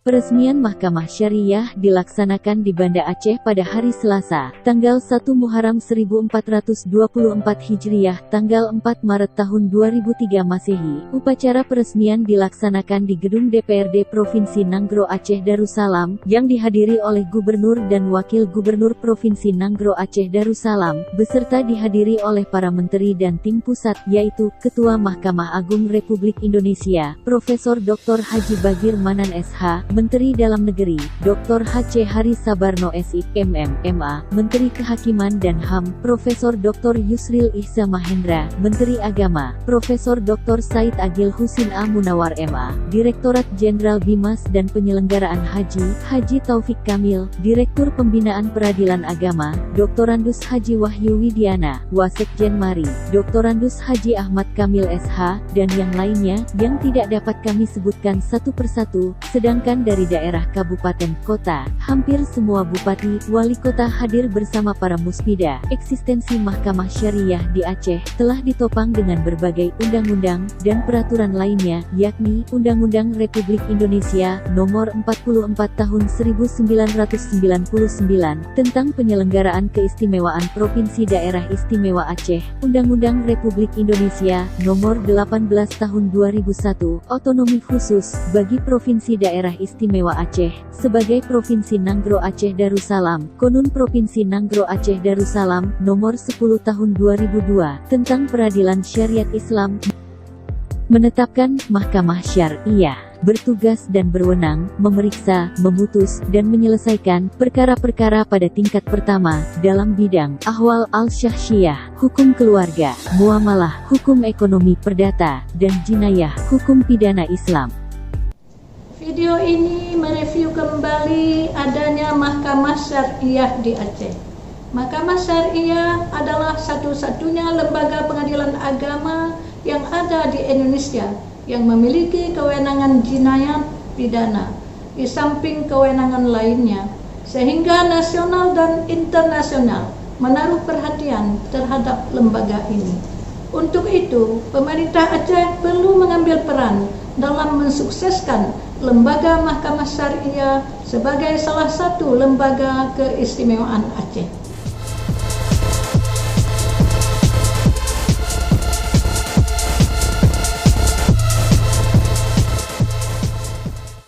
Peresmian Mahkamah Syariah dilaksanakan di Banda Aceh pada hari Selasa, tanggal 1 Muharram 1424 Hijriah, tanggal 4 Maret tahun 2003 Masehi. Upacara peresmian dilaksanakan di Gedung DPRD Provinsi Nanggro Aceh Darussalam, yang dihadiri oleh Gubernur dan Wakil Gubernur Provinsi Nanggro Aceh Darussalam, beserta dihadiri oleh para menteri dan tim pusat, yaitu Ketua Mahkamah Agung Republik Indonesia, Profesor Dr. Haji Bagir Manan SH, Menteri Dalam Negeri, Dr. H.C. Hari Sabarno SI, MM, MA, Menteri Kehakiman dan HAM, Profesor Dr. Yusril Ihsa Mahendra, Menteri Agama, Profesor Dr. Said Agil Husin A. Munawar MA, Direktorat Jenderal Bimas dan Penyelenggaraan Haji, Haji Taufik Kamil, Direktur Pembinaan Peradilan Agama, Doktorandus Haji Wahyu Widiana, Wasekjen Mari, Doktorandus Haji Ahmad Kamil SH, dan yang lainnya, yang tidak dapat kami sebutkan satu persatu, sedangkan dari daerah kabupaten kota, hampir semua bupati, wali kota hadir bersama para muspida. Eksistensi Mahkamah Syariah di Aceh telah ditopang dengan berbagai undang-undang dan peraturan lainnya, yakni Undang-Undang Republik Indonesia Nomor 44 Tahun 1999 tentang penyelenggaraan keistimewaan Provinsi Daerah Istimewa Aceh, Undang-Undang Republik Indonesia Nomor 18 Tahun 2001, Otonomi Khusus bagi Provinsi Daerah Istimewa Aceh sebagai Provinsi Nanggro Aceh Darussalam, Konun Provinsi Nanggro Aceh Darussalam Nomor 10 Tahun 2002 tentang Peradilan Syariat Islam, menetapkan Mahkamah Syariah bertugas dan berwenang memeriksa, memutus, dan menyelesaikan perkara-perkara pada tingkat pertama dalam bidang ahwal al-syahsiyah, hukum keluarga, muamalah, hukum ekonomi perdata, dan jinayah, hukum pidana Islam. Video ini mereview kembali adanya Mahkamah Syariah di Aceh. Mahkamah Syariah adalah satu-satunya lembaga pengadilan agama yang ada di Indonesia yang memiliki kewenangan jinayat pidana di samping kewenangan lainnya, sehingga nasional dan internasional menaruh perhatian terhadap lembaga ini. Untuk itu, pemerintah Aceh perlu mengambil peran dalam mensukseskan lembaga Mahkamah Syariah sebagai salah satu lembaga keistimewaan Aceh.